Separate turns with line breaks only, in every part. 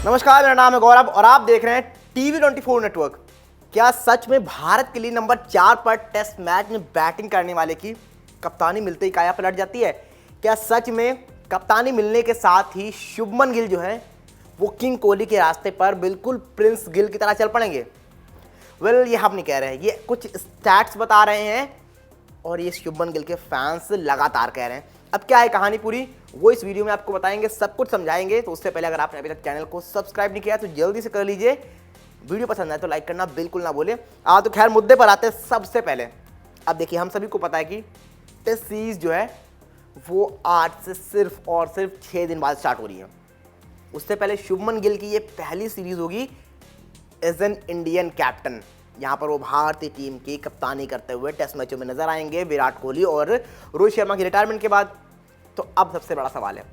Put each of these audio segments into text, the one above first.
नमस्कार, मेरा नाम है गौरव और आप देख रहे हैं TV24 नेटवर्क। क्या सच में भारत के लिए नंबर 4 पर टेस्ट मैच में बैटिंग करने वाले की कप्तानी मिलते ही काया पलट जाती है? क्या सच में कप्तानी मिलने के साथ ही शुभमन गिल जो है वो किंग कोहली के रास्ते पर बिल्कुल प्रिंस गिल की तरह चल पड़ेंगे? ये हम नहीं कह रहे हैं, ये कुछ स्टैट्स बता रहे हैं और ये शुभमन गिल के फैंस लगातार कह रहे हैं। अब क्या है कहानी पूरी, वो इस वीडियो में आपको बताएंगे, सब कुछ समझाएंगे। तो उससे पहले अगर आपने अभी तक चैनल को सब्सक्राइब नहीं किया तो जल्दी से कर लीजिए। वीडियो पसंद आए तो लाइक करना बिल्कुल ना भूलें। तो खैर मुद्दे पर आते हैं। सबसे पहले अब देखिए, हम सभी को पता है कि टेस्ट सीरीज जो है वो आज से सिर्फ और सिर्फ 6 दिन बाद स्टार्ट हो रही है। उससे पहले शुभमन गिल की ये पहली सीरीज होगी एज एन इंडियन कैप्टन। यहाँ पर वो भारतीय टीम की कप्तानी करते हुए टेस्ट मैचों में नजर आएंगे विराट कोहली और रोहित शर्मा की रिटायरमेंट के बाद। तो अब सबसे बड़ा सवाल है,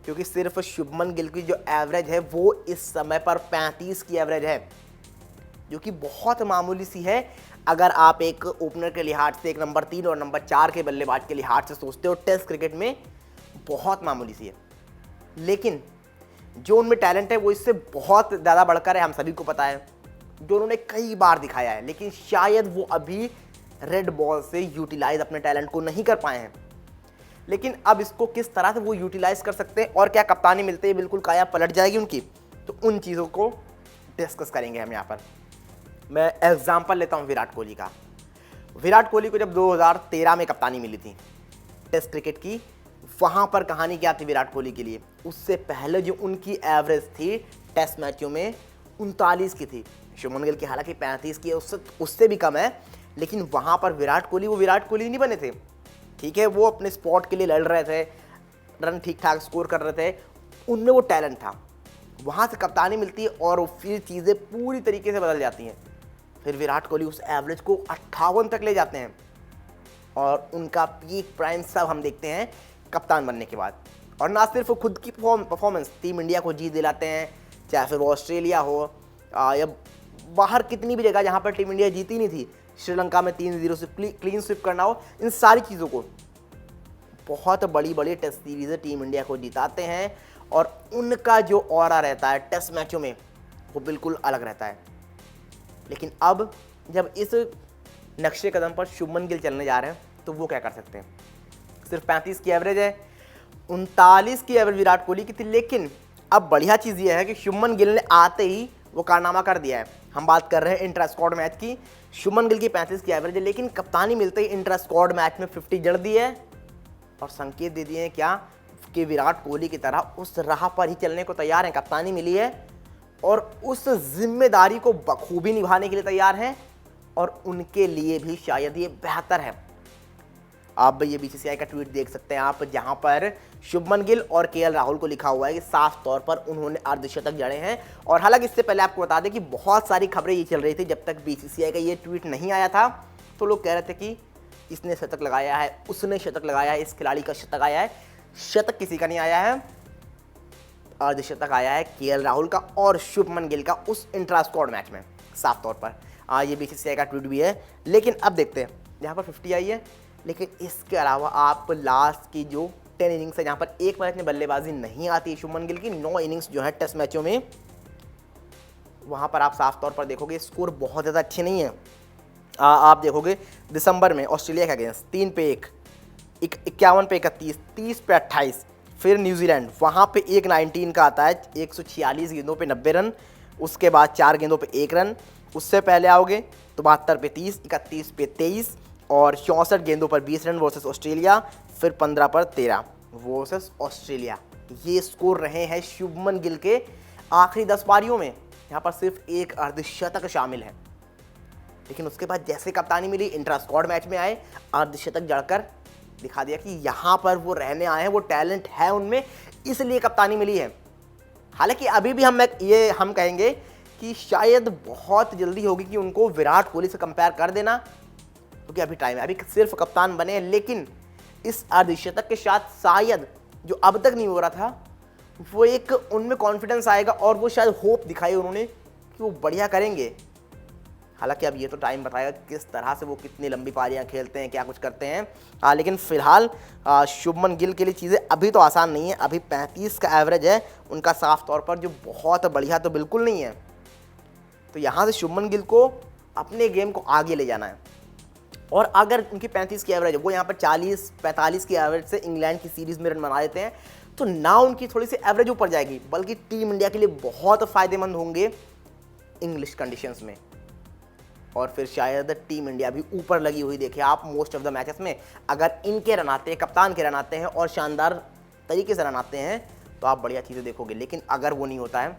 क्योंकि सिर्फ शुभमन गिल की जो एवरेज है वो इस समय पर 35 की एवरेज है, जो कि बहुत मामूली सी है अगर आप एक ओपनर के लिहाज से, एक नंबर 3 और नंबर 4 के बल्लेबाज के लिहाज से सोचते हो। टेस्ट क्रिकेट में बहुत मामूली सी है, लेकिन जो उनमें टैलेंट है वो इससे बहुत ज़्यादा बढ़कर है। हम सभी को पता है, जो उन्होंने कई बार दिखाया है, लेकिन शायद वो अभी रेड बॉल से यूटिलाइज अपने टैलेंट को नहीं कर पाए हैं। लेकिन अब इसको किस तरह से वो यूटिलाइज कर सकते हैं और क्या कप्तानी मिलते ही बिल्कुल काया पलट जाएगी उनकी, तो उन चीज़ों को डिस्कस करेंगे हम यहाँ पर। मैं एग्जाम्पल लेता हूँ विराट कोहली का। विराट कोहली को जब 2013 में कप्तानी मिली थी टेस्ट क्रिकेट की, वहाँ पर कहानी क्या थी विराट कोहली के लिए? उससे पहले जो उनकी एवरेज थी टेस्ट मैचों में 39 की थी। शुभमन गिल की हालांकि 35 की है, उससे भी कम है, लेकिन वहाँ पर विराट कोहली वो विराट कोहली नहीं बने थे। ठीक है, वो अपने स्पॉट के लिए लड़ रहे थे, रन ठीक ठाक स्कोर कर रहे थे, उनमें वो टैलेंट था। वहाँ से कप्तानी मिलती है और फिर चीज़ें पूरी तरीके से बदल जाती हैं। फिर विराट कोहली उस एवरेज को 58 तक ले जाते हैं और उनका पीक प्राइम सब हम देखते हैं कप्तान बनने के बाद। और ना सिर्फ खुद की परफॉर्मेंस, टीम इंडिया को जीत दिलाते हैं, चाहे फिर वो ऑस्ट्रेलिया हो या बाहर कितनी भी जगह जहाँ पर टीम इंडिया जीती नहीं थी, श्रीलंका में 3-0 से क्लीन स्वीप करना हो, इन सारी चीज़ों को बहुत बड़ी बड़ी टेस्ट सीरीज़ टीम इंडिया को जिताते हैं और उनका जो ऑरा रहता है टेस्ट मैचों में वो बिल्कुल अलग रहता है। लेकिन अब जब इस नक्शे कदम पर शुभमन गिल चलने जा रहे हैं तो वो क्या कर सकते हैं? सिर्फ 35 की एवरेज है, 39 की एवरेज विराट कोहली की थी। लेकिन अब बढ़िया चीज़ ये है कि शुभमन गिल ने आते ही वो कारनामा कर दिया है। हम बात कर रहे हैं इंट्रा स्क्वाड मैच की। शुभमन गिल की 35 की एवरेज है, लेकिन कप्तानी मिलते ही इंट्रा स्क्वाड मैच में 50 जड़ दी है और संकेत दे दिए हैं क्या कि विराट कोहली की तरह उस राह पर ही चलने को तैयार हैं। कप्तानी मिली है और उस जिम्मेदारी को बखूबी निभाने के लिए तैयार हैं और उनके लिए भी शायद ये बेहतर है। आप ये BCCI का ट्वीट देख सकते हैं आप, जहां पर शुभमन गिल और KL राहुल को लिखा हुआ है कि साफ तौर पर उन्होंने अर्धशतक जड़े हैं। और हालांकि इससे पहले आपको बता दें कि बहुत सारी खबरें ये चल रही थी, जब तक BCCI का ये ट्वीट नहीं आया था तो लोग कह रहे थे कि इसने शतक लगाया है, उसने शतक लगाया है, इस खिलाड़ी का शतक आया है। शतक किसी का नहीं आया है, अर्धशतक आया है KL राहुल का और शुभमन गिल का उस इंट्रा स्क्वाड मैच में, साफ तौर पर। ये BCCI का ट्वीट भी है। लेकिन अब देखते हैं, यहाँ पर 50 आई है, लेकिन इसके अलावा आप लास्ट की जो 10 इनिंग्स है जहाँ पर एक मैच में बल्लेबाजी नहीं आती शुभमन गिल की, 9 इनिंग्स जो है टेस्ट मैचों में, वहाँ पर आप साफ तौर पर देखोगे स्कोर बहुत ज़्यादा अच्छे नहीं है। आप देखोगे दिसंबर में ऑस्ट्रेलिया के अगेंस्ट 3 पे 1, 51 पे 31, 30 पे 28, फिर न्यूजीलैंड वहाँ पे 119 का आता है, 146 गेंदों पे 90 रन, उसके बाद 4 गेंदों पे 1 रन। उससे पहले आओगे तो 72 पे 30, 31 पे 23 और 64 गेंदों पर 20 रन वर्सेस ऑस्ट्रेलिया, फिर 15 पर 13 वर्सेस ऑस्ट्रेलिया। ये स्कोर रहे हैं शुभमन गिल के आखिरी 10 पारियों में। यहाँ पर सिर्फ एक अर्धशतक शामिल है, लेकिन उसके बाद जैसे कप्तानी मिली, इंट्रा स्क्वाड मैच में आए, अर्धशतक जड़कर दिखा दिया कि यहाँ पर वो रहने आए हैं, वो टैलेंट है उनमें, इसलिए कप्तानी मिली है। हालांकि अभी भी हम कहेंगे कि शायद बहुत जल्दी होगी कि उनको विराट कोहली से कंपेयर कर देना, क्योंकि अभी टाइम है, अभी सिर्फ कप्तान बने हैं। लेकिन इस अर्धशतक के साथ शायद जो अब तक नहीं हो रहा था, वो एक उनमें कॉन्फिडेंस आएगा और वो शायद होप दिखाई उन्होंने कि वो बढ़िया करेंगे। हालांकि अब ये तो टाइम बताएगा किस तरह से वो कितनी लंबी पारियां खेलते हैं, क्या कुछ करते हैं। लेकिन फिलहाल शुभमन गिल के लिए चीज़ें अभी तो आसान नहीं है। अभी 35 का एवरेज है उनका साफ तौर पर, जो बहुत बढ़िया तो बिल्कुल नहीं है। तो यहाँ से शुभमन गिल को अपने गेम को आगे ले जाना है, और अगर उनकी 35 की एवरेज है, वो यहाँ पर 40-45 की एवरेज से इंग्लैंड की सीरीज़ में रन बना देते हैं, तो ना उनकी थोड़ी सी एवरेज ऊपर जाएगी, बल्कि टीम इंडिया के लिए बहुत फ़ायदेमंद होंगे इंग्लिश कंडीशंस में। और फिर शायद टीम इंडिया भी ऊपर लगी हुई देखे आप मोस्ट ऑफ द मैचेस में। अगर इनके रन आते हैं, कप्तान के रन आते हैं और शानदार तरीके से रन आते हैं, तो आप बढ़िया चीज़ें देखोगे। लेकिन अगर वो नहीं होता है,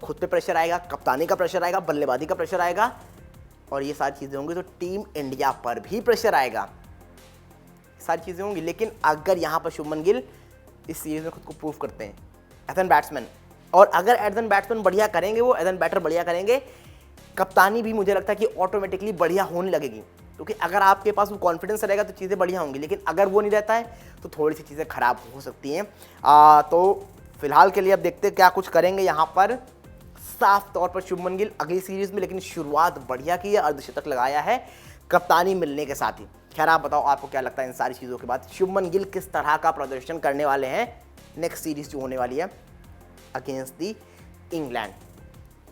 खुद पे प्रेशर आएगा, कप्तानी का प्रेशर आएगा, बल्लेबाजी का प्रेशर आएगा, और ये सारी चीज़ें होंगी, तो टीम इंडिया पर भी प्रेशर आएगा, सारी चीज़ें होंगी। लेकिन अगर यहाँ पर शुभमन गिल इस सीरीज़ में खुद को प्रूव करते हैं एज एन बैट्समैन, और अगर एज एन बैट्समैन बढ़िया करेंगे, वो एज एन बैटर बढ़िया करेंगे, कप्तानी भी मुझे लगता है कि ऑटोमेटिकली बढ़िया होने लगेगी। क्योंकि अगर आपके पास वो कॉन्फिडेंस रहेगा तो चीज़ें बढ़िया होंगी, लेकिन अगर वो नहीं रहता है तो थोड़ी सी चीज़ें खराब हो सकती हैं। तो फिलहाल के लिए अब देखते हैं क्या कुछ करेंगे यहाँ पर साफ तौर पर शुभमन गिल अगली सीरीज़ में। लेकिन शुरुआत बढ़िया की है, अर्धशतक लगाया है कप्तानी मिलने के साथ ही। खैर आप बताओ, आपको क्या लगता है इन सारी चीज़ों के बाद शुभमन गिल किस तरह का प्रदर्शन करने वाले हैं नेक्स्ट सीरीज़ जो होने वाली है अगेंस्ट दी इंग्लैंड।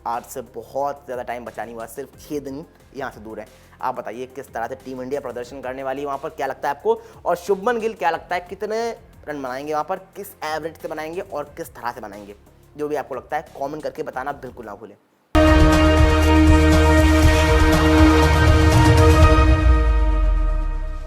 आज से बहुत ज़्यादा टाइम बचा नहीं हुआ, सिर्फ 6 दिन यहाँ से दूर है। आप बताइए किस तरह से टीम इंडिया प्रदर्शन करने वाली है वहाँ पर, क्या लगता है आपको, और शुभमन गिल क्या लगता है कितने रन बनाएंगे वहाँ पर, किस एवरेज से बनाएंगे और किस तरह से बनाएंगे। जो भी आपको लगता है कमेंट करके बताना बिल्कुल ना भूलें।